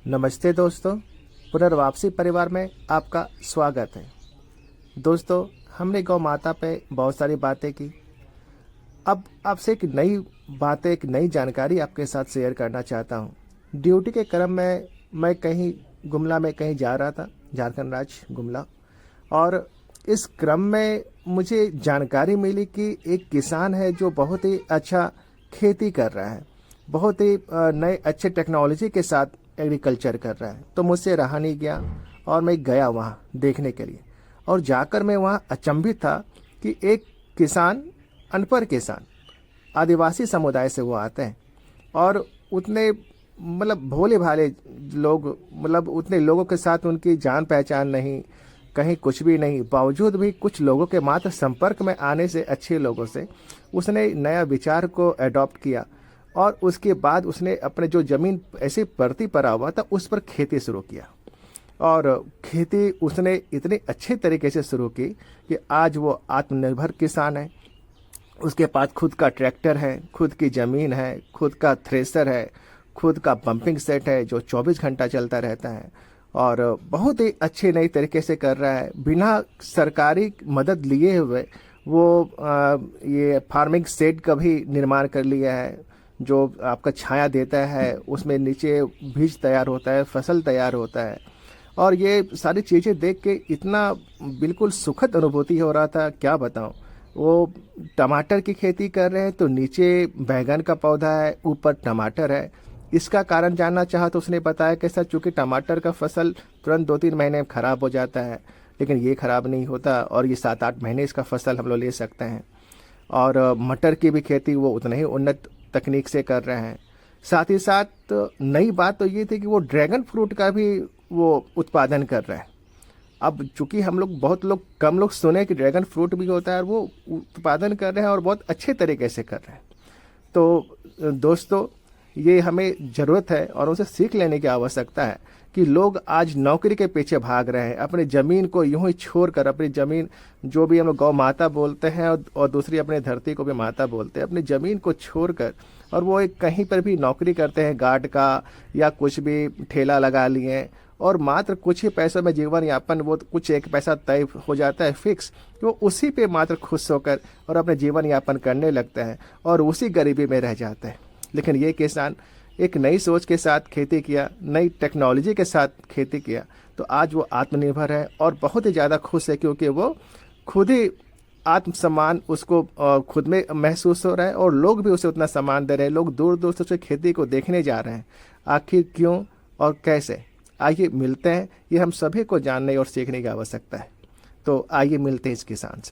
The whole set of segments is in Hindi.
नमस्ते दोस्तों, पुनर्वापसी परिवार में आपका स्वागत है। दोस्तों, हमने गौ माता पे बहुत सारी बातें की। अब आपसे एक नई जानकारी आपके साथ शेयर करना चाहता हूँ। ड्यूटी के क्रम में मैं कहीं गुमला में कहीं जा रहा था, झारखंड राज्य गुमला, और इस क्रम में मुझे जानकारी मिली कि एक किसान है जो बहुत ही अच्छा खेती कर रहा है, बहुत ही नए अच्छे टेक्नोलॉजी के साथ एग्रीकल्चर कर रहा है। तो मुझसे रहा नहीं गया और मैं गया वहाँ देखने के लिए। और जाकर मैं वहाँ अचंभित था कि एक किसान, अनपढ़ किसान, आदिवासी समुदाय से वो आते हैं और उतने भोले भाले लोग, उतने लोगों के साथ उनकी जान पहचान नहीं, कहीं कुछ भी नहीं, बावजूद भी कुछ लोगों के मात्र संपर्क में आने से, अच्छे लोगों से उसने नया विचार को अडॉप्ट किया और उसके बाद उसने अपने जो ज़मीन ऐसे परती पड़ा हुआ था उस पर खेती शुरू किया। और खेती उसने इतने अच्छे तरीके से शुरू की कि आज वो आत्मनिर्भर किसान है। उसके पास खुद का ट्रैक्टर है, खुद की ज़मीन है, खुद का थ्रेसर है, खुद का पंपिंग सेट है जो 24 घंटा चलता रहता है और बहुत ही अच्छे नए तरीके से कर रहा है। बिना सरकारी मदद लिए हुए वो ये फार्मिंग सेट का भी निर्माण कर लिया है जो आपका छाया देता है, उसमें नीचे बीज तैयार होता है, फसल तैयार होता है। और ये सारी चीज़ें देख के इतना बिल्कुल सुखद अनुभूति हो रहा था, क्या बताऊं। वो टमाटर की खेती कर रहे हैं तो नीचे बैंगन का पौधा है, ऊपर टमाटर है। इसका कारण जानना चाहा तो उसने बताया कि सर, चूँकि टमाटर का फसल तुरंत 2-3 महीने में ख़राब हो जाता है, लेकिन ये ख़राब नहीं होता और ये 7-8 महीने इसका फसल हम लोग ले सकते हैं। और मटर की भी खेती वो उतना ही उन्नत तकनीक से कर रहे हैं। साथ ही साथ नई बात तो ये थी कि वो ड्रैगन फ्रूट का भी वो उत्पादन कर रहे हैं। अब चूंकि हम लोग कम लोग सुने कि ड्रैगन फ्रूट भी होता है और वो उत्पादन कर रहे हैं और बहुत अच्छे तरीके से कर रहे हैं। तो दोस्तों, ये हमें ज़रूरत है और उनसे सीख लेने की आवश्यकता है कि लोग आज नौकरी के पीछे भाग रहे हैं, अपनी ज़मीन को यूं ही छोड़कर, अपनी ज़मीन जो भी हम लोग गौ माता बोलते हैं और दूसरी अपनी धरती को भी माता बोलते हैं, अपनी ज़मीन को छोड़कर और वो एक कहीं पर भी नौकरी करते हैं, गार्ड का या कुछ भी ठेला लगा लिए और मात्र कुछ ही पैसों में जीवन यापन, वो कुछ एक पैसा तय हो जाता है फिक्स, वो उसी पे मात्र खुश होकर और अपने जीवन यापन करने लगते हैं और उसी गरीबी में रह जाते हैं। लेकिन ये किसान एक नई सोच के साथ खेती किया, नई टेक्नोलॉजी के साथ खेती किया, तो आज वो आत्मनिर्भर है और बहुत ही ज़्यादा खुश है, क्योंकि वो खुद ही आत्मसम्मान उसको खुद में महसूस हो रहा है और लोग भी उसे उतना सम्मान दे रहे हैं। लोग दूर दूर से उसे खेती को देखने जा रहे हैं। आखिर क्यों और कैसे, आइए मिलते हैं। ये हम सभी को जानने और सीखने की आवश्यकता है। तो आइए मिलते हैं इस किसान से।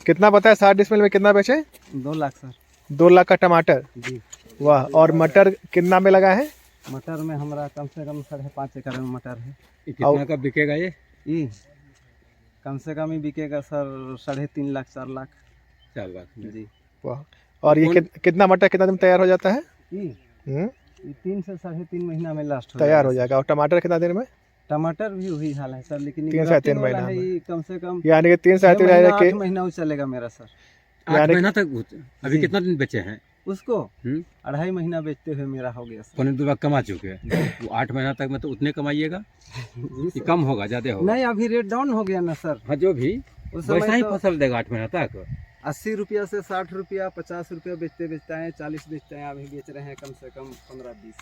कितना बताया, 60 डिसमिल में कितना बेचे? 2 लाख सर। 2 लाख का टमाटर जी। वाह। और मटर कितना में लगा है? मटर में हमारा कम से कम 5.5 एकड़ में मटर है। कितना का बिकेगा ये? कम से कम ही बिकेगा सर 3.5 लाख 4 लाख। 4 लाख में। जी। वाह। और ये कितना मटर कितना दिन में तैयार हो जाता है? ये 3 से 3.5 महीना में लास्ट तैयार हो जाएगा। और टमाटर कितना दिन में? टमाटर भी वही हाल है सर, लेकिन 3 से 3 महीना में। कम से कम यानी कि 3 से 3 8 महीना वो चलेगा मेरा सर। 8 महीना तक? अभी कितना दिन बचे हैं उसको? 2.5 महीना बेचते हुए मेरा हो गया सर। 2 लाख कमा चुके हैं। वो 8 महीना तक में तो उतने कमाइएगा कि कम होगा, ज्यादा होगा? नहीं, अभी रेट डाउन हो गया ना सर। हाँ, जो भी वैसा ही फसल देगा 8 महीना तक। 80 रुपया से 60 रुपया 50 रुपया बेचते हैं, 40 बेचते हैं। अभी बेच रहे हैं कम से कम 15-20।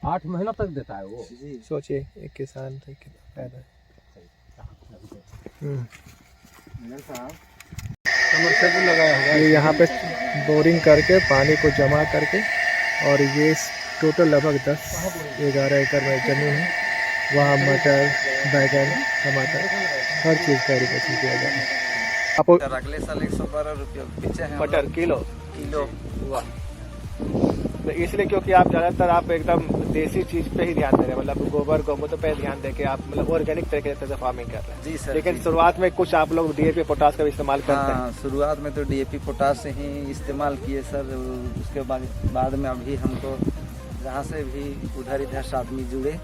8 महीना तक देता है वो। जी। सोचिए एक किसान से कितना फायदा है। समरसेबल लगाया होगा ये यहाँ पे बोरिंग करके पानी को जमा करके, और ये टोटल लगभग 10-11 एकड़ में जमीन है। वहाँ मटर, बैगन, टमाटर, हर चीज़ का एग्रीकल्चर किया जाता है। आप अगले साल 112 रुपया बेचे हैं मटर किलो हुआ। तो इसलिए क्योंकि आप ज़्यादातर आप एकदम देसी चीज़ पे ही ध्यान दे रहे हैं, मतलब गोबर गौमूत्र पे ध्यान दे के आप ऑर्गेनिक तरीके से फार्मिंग कर रहे हैं। जी सर। लेकिन शुरुआत में कुछ आप लोग डीएपी पोटास का भी इस्तेमाल करते हैं। शुरुआत में तो डीएपी पोटास से ही इस्तेमाल किए सर। उसके बाद में अभी हमको जहाँ से भी उधर इधर आदमी जुड़े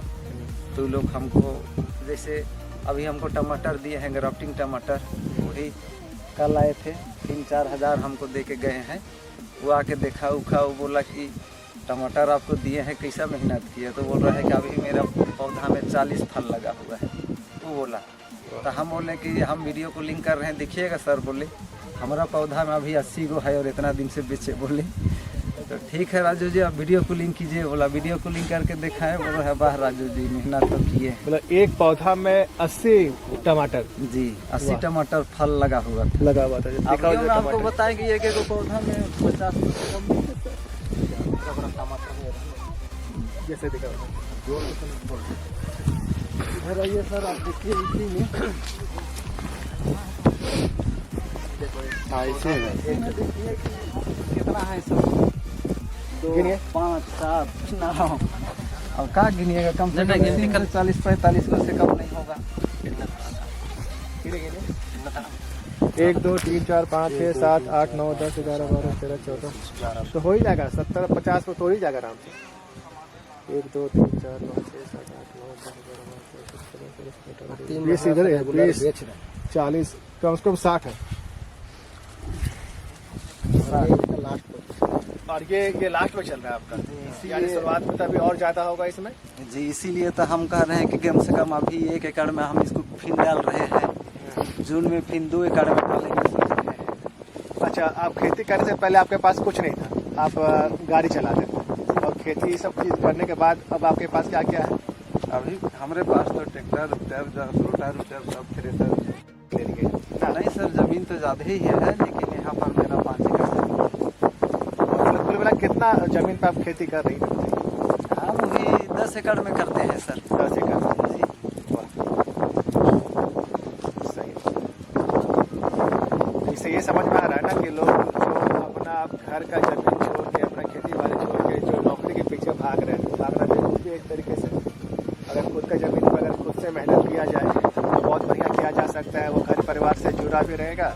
तो लोग हमको, जैसे अभी हमको टमाटर दिए हैं, ग्राफ्टिंग टमाटर, वही कल आए थे, 3-4 हज़ार हमको दे के गए हैं। वो आके देखा उखा, वो बोला कि टमाटर आपको दिए हैं, कैसा मेहनत किए? तो बोल रहा है कि अभी मेरा पौधा में 40 फल लगा हुआ है। वो बोला, तो हम बोले कि हम वीडियो को लिंक कर रहे हैं, देखिएगा सर। बोले हमारा पौधा में अभी 80 गो है और इतना दिन से बेचे। बोले तो ठीक है राजू जी, आप वीडियो को लिंक कीजिए। बोला वीडियो को लिंक करके दिखाएं। बोल रहा है वाह राजू जी, मेहनत तो किए हैं। मतलब एक पौधा में 80 टमाटर जी 80 टमाटर फल लगा हुआ था। लगा हुआ था। अब दिखाओ वीडियो जो में आपको टमाटर। बताएं कि एक एक पौधा में 50 से कम नहीं है जैसे दिखाओ। इधर आइए सर, आप देखिए इसी में ऐसे है। देखिए कितना है सर, 2 गिनिए। 5 7 9। अब कहाँ गिनिएगा, कम से कम 40-45 में से कम नहीं होगा। 1 2 3 4 5 6 7 8 9 10 11 12 13 14 तो हो ही जाएगा। 70-50 को तो हो ही जाएगा आराम से। 1 2 3 4 5 6 7 8 9 10 11 12 13 20 इधर है, 20 40 कम से कम 60 है। और ये लास्ट में चल रहा है आपका, यानी शुरुआत में तो अभी और ज्यादा होगा इसमें। जी इसीलिए तो हम कह रहे हैं कि कम से कम अभी 1 एकड़ में हम इसको फिर डाल रहे हैं। जून में फिर 2 एकड़ में डालेंगे सोच रहे हैं। अच्छा, आप खेती करने से पहले आपके पास कुछ नहीं था, आप गाड़ी चलाते थे और खेती सब चीज करने के बाद अब आपके पास क्या क्या है? अभी हमारे पास तो ट्रैक्टर रोटर सब थ्रेसर ले लिए। नहीं सर, जमीन तो ज़्यादा ही है, लेकिन यहाँ पर मेरा 5 एकड़ जमीन है। कुल मिला कितना जमीन पे आप खेती कर रही हैं? हम भी 10 एकड़ में करते हैं सर। 10 एकड़। जी सही। इससे ये समझ में आ रहा है ना कि लोग जो अपना घर का जमीन छोड़ के, अपना खेती बाड़ी छोड़ के जो नौकरी के पीछे भागना चाहिए एक तरीके से। अगर खुद का जमीन पर अगर खुद से मेहनत किया जाए तो बहुत बढ़िया किया जा सकता है। वो घर परिवार से जुड़ा भी रहेगा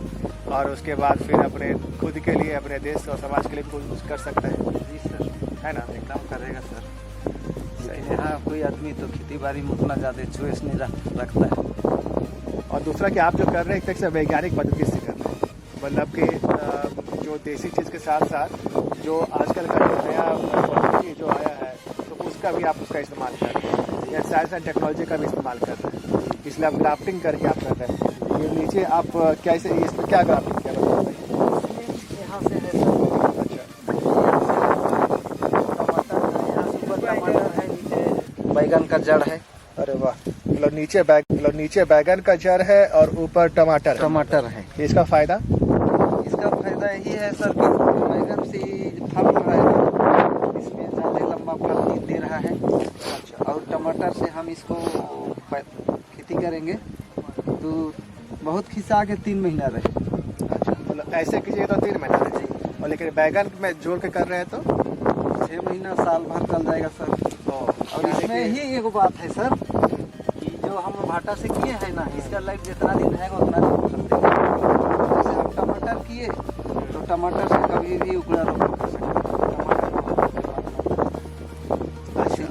और उसके बाद फिर अपने खुद के लिए, अपने देश और समाज के लिए कुछ कर सकता है। जी सर, है ना? एकदम करेगा सर। लेकिन यहाँ कोई आदमी तो खेती बाड़ी में उतना ज़्यादा चॉइस नहीं रखता है। और दूसरा कि आप जो कर रहे हैं एक तरह से वैज्ञानिक पद्धति से कर रहे हैं, मतलब कि जो देसी चीज़ के साथ साथ जो आजकल का जो नया पद्धति जो आया है तो उसका भी आप उसका इस्तेमाल कर रहे हैं, या साइंस एंड टेक्नोलॉजी का भी इस्तेमाल कर रहे हैं। इसलिए आप ग्राफ्टिंग करके आप कर रहे हैं। ये नीचे आप कैसे, इसमें क्या ग्राफ्टिंग किया यहाँ से है सर। अच्छा, टमाटर है, नीचे बैगन का जड़ है। अरे वाह, मतलब नीचे बैगन का जड़ है और ऊपर टमाटर है। इसका फायदा? इसका फायदा यही है सर कि बैगन से फल रहा है, इसमें ज़्यादा लंबा फल नहीं दे रहा है। और टमाटर से हम इसको खेती करेंगे तो बहुत खिंचा के 3 महीना रहे। अच्छा, मतलब ऐसे कीजिए तो 3 महीना रहे, और लेकिन बैगन में जोड़ के कर रहे हैं तो 6 महीना साल भर चल जाएगा सर। और इसमें ही एक बात है सर कि जो हम भाटा से किए हैं ना, इसका लाइफ जितना दिन रहेगा उतना दिन चलते हैं। जैसे हम टमाटर किए तो टमाटर से कभी भी उखड़ा रोग कर सकते हैं।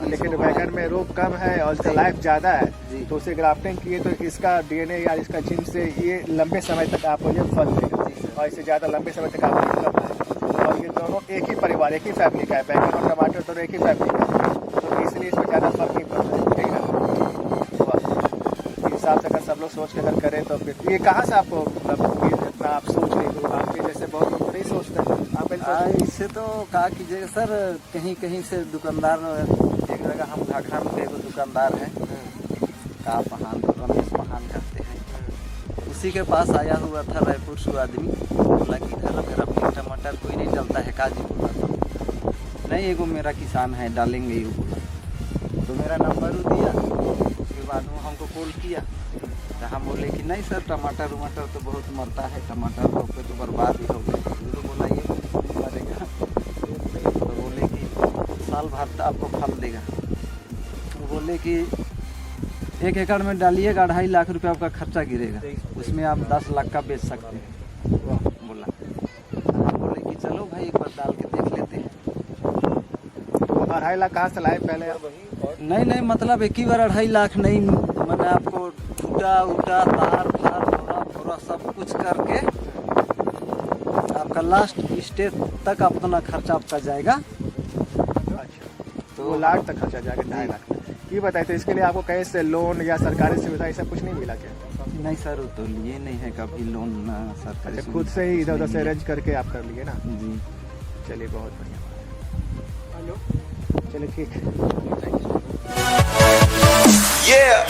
लेकिन बैगन में रोग कम है और इसका लाइफ ज़्यादा है, जी। तो उसे ग्राफ्टिंग किए तो इसका डीएनए या इसका जीन से ये लंबे समय तक आपको ये फल देगा और इससे ज़्यादा लंबे समय तक आपको इनकम है। और ये दोनों एक ही परिवार, एक ही फैमिली का है, बैगन और टमाटर दोनों एक ही फैमिली का है, तो इसलिए इसमें ज़्यादा फर्क नहीं पड़ता है। ठीक है ना? इस हिसाब से अगर सब लोग सोच के अगर करें तो फिर ये कहाँ से आपको, मतलब ये इतना आप सोच रही हो? आपके जैसे बहुत लोग नहीं सोचते हैं, आप इससे तो कहा कीजिएगा सर, कहीं कहीं से दुकानदार, एक जगह हम घाघरा में एगो दुकानदार है, का महान रमेश महान करते हैं, उसी के पास आया हुआ था रायपुर से आदमी। बोला कि इधर मेरा फिर टमाटर कोई नहीं डालता है काजी। बोला नहीं, एगो मेरा किसान है डालेंगे ही। बोला तो मेरा नंबर दिया। उसके बाद वो हमको कॉल किया तो हम बोले कि नहीं सर, टमाटर वमाटर तो बहुत मरता है, टमाटर रोप के तो बर्बाद ही हो गए। तो बोला ये मरेगा। तो बोले कि साल भर तो आपको फल देगा। तो बोले कि 1 एकड़ में डालिएगा 2.5 लाख रुपये आपका खर्चा गिरेगा, उसमें आप 10 लाख का बेच सकते हैं। बोला हम बोले कि चलो भाई एक बार डाल के देख लेते हैं। तो 2.5 लाख कहाँ से लाए पहले? नहीं, मतलब एक ही बार 2.5 लाख नहीं, मैंने आपको फूटा उटा तार फार थोड़ा सब कुछ करके आपका लास्ट स्टेज तक अपना खर्चा आपका जाएगा तो 2 लाख तक खर्चा जाएगा, 2.5 लाख। ये बताइए, तो इसके लिए आपको कहीं से लोन या सरकारी सुविधा ऐसा कुछ नहीं मिला क्या? नहीं सर, वो तो लिए नहीं है कभी लोन ना सरकारी अच्छा, खुद से ही इधर उधर से अरेंज करके आप कर लिए ना? जी। चलिए, बहुत बढ़िया बात है। चलिए, ठीक है। Yeah.